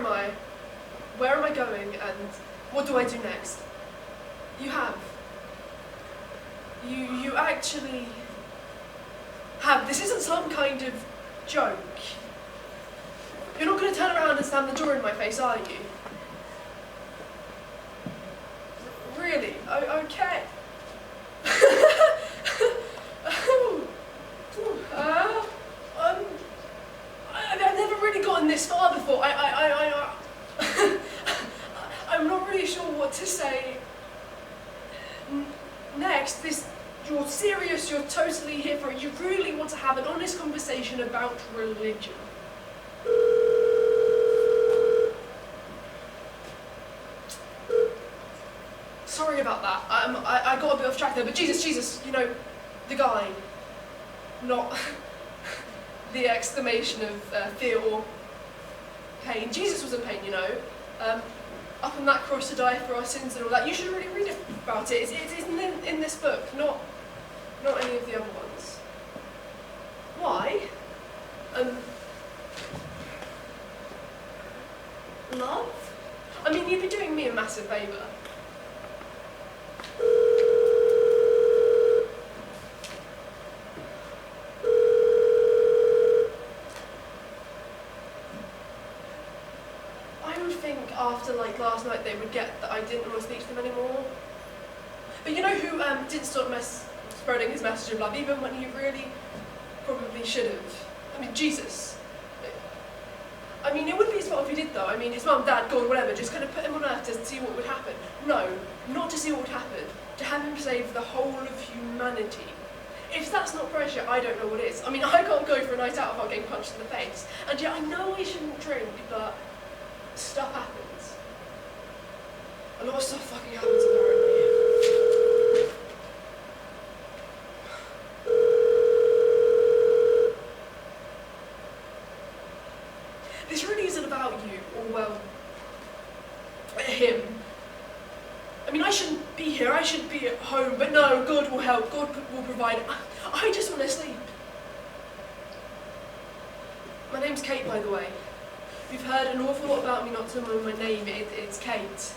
I? Where am I going? And what do I do next? You have. You actually have. This isn't some kind of joke. You're not going to turn around and slam the door in my face, are you? Really? Okay. I've never really gotten this far before. I'm not really sure what to say next. You're serious, you're totally here for it. You really want to have an honest conversation about religion. Sorry about that. I got a bit off track there, but Jesus, you know, the guy, not the exclamation of fear or pain. Jesus was in pain, you know, up on that cross to die for our sins and all that. You should really read about it. It's in this book, not any of the other ones. Why? Love? I mean, you'd be doing me a massive favour. After last night they would get that I didn't want to speak to them anymore. But you know who didn't stop spreading his message of love even when he really probably should have? I mean, Jesus. I mean, it wouldn't be his fault if he did though. I mean, his mum, dad, God, whatever, just kind of put him on earth to see what would happen. No, not to see what would happen. To have him save the whole of humanity. If that's not pressure, I don't know what is. I mean, I can't go for a night out without getting punched in the face. And yeah, I know I shouldn't drink, but stuff happens. A lot of stuff fucking happens apparently. This really isn't about you, or well, him. I mean, I shouldn't be here, I should be at home, but no, God will help, God will provide. I just want to sleep. My name's Kate, by the way. You've heard an awful lot about me, not to know my name, it's Kate.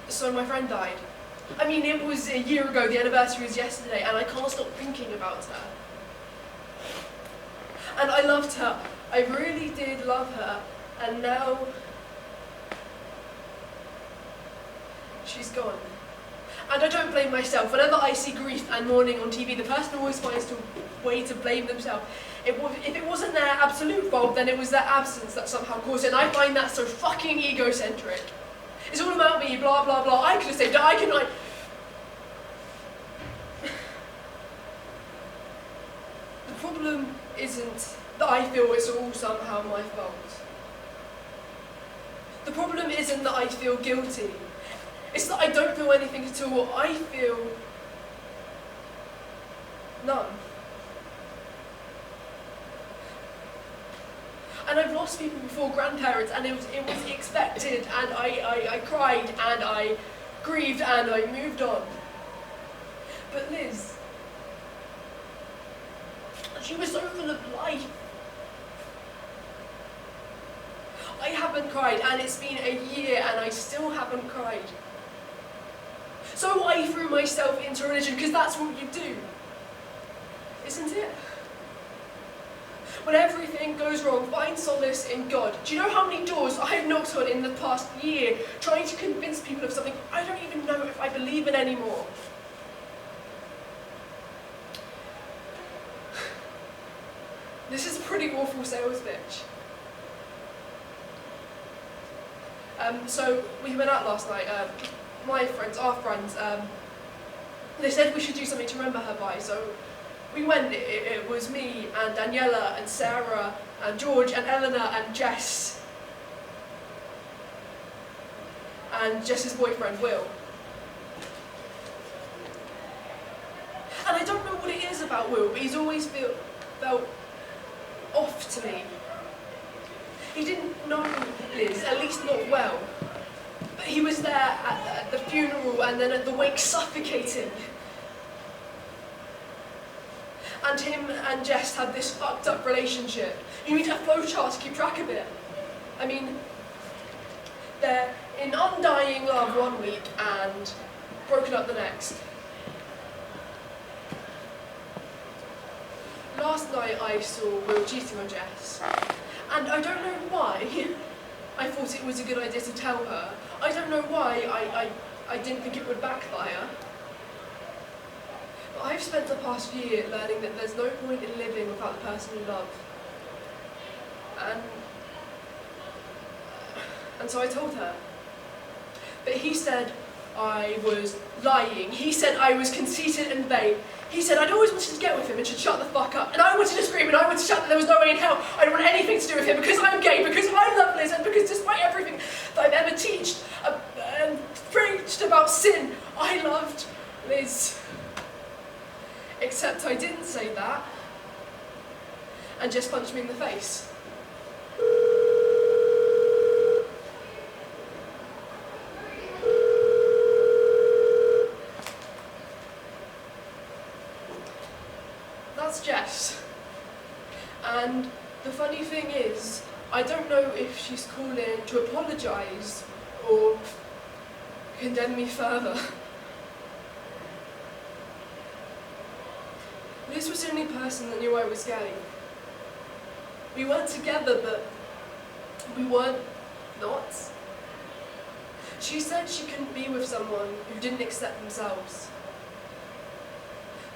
So my friend died. I mean, it was a year ago, the anniversary was yesterday, and I can't stop thinking about her. And I loved her. I really did love her. And now she's gone. And I don't blame myself. Whenever I see grief and mourning on TV, the person always finds a way to blame themselves. If it wasn't their absolute fault, then it was their absence that somehow caused it. And I find that so fucking egocentric. It's all about me, blah, blah, blah. I could have saved it, The problem isn't that I feel it's all somehow my fault. The problem isn't that I feel guilty. It's that I don't feel anything at all. I feel none. And I've lost people before, grandparents, and it was expected, and I cried, and I grieved, and I moved on. But Liz, she was so full of life. I haven't cried, and it's been a year, and I still haven't cried. So I threw myself into religion, because that's what you do, isn't it? When everything goes wrong, find solace in God. Do you know how many doors I have knocked on in the past year, trying to convince people of something I don't even know if I believe in anymore? This is a pretty awful sales pitch. So we went out last night. Our friends, they said we should do something to remember her by, so we went. It was me and Daniela and Sarah and George and Eleanor and Jess and Jess's boyfriend Will. And I don't know what it is about Will, but he's always felt off to me. He didn't know Liz, at least not well. But he was there at the funeral and then at the wake suffocating. and him and Jess had this fucked up relationship. You need a flowchart to keep track of it. I mean, they're in undying love one week and broken up the next. Last night I saw Will cheating on Jess, and I don't know why I thought it was a good idea to tell her. I don't know why I didn't think it would backfire. But I've spent the past year learning that there's no point in living without the person you love. And so I told her. But he said I was lying. He said I was conceited and vain. He said I'd always wanted to get with him and should shut the fuck up. And I wanted to scream and I wanted to shout that there was no way in hell I don't want anything to do with him because I'm gay, because I love Liz, and because despite everything that I've ever teached and preached about sin, I loved Liz. Except I didn't say that and just punched me in the face. That's Jess. And the funny thing is, I don't know if she's calling to apologise or condemn me further. Liz was the only person that knew I was gay. We weren't together, but we weren't not. She said she couldn't be with someone who didn't accept themselves.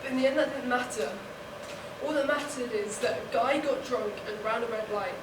But in the end that didn't matter. All that mattered is that a guy got drunk and ran a red light.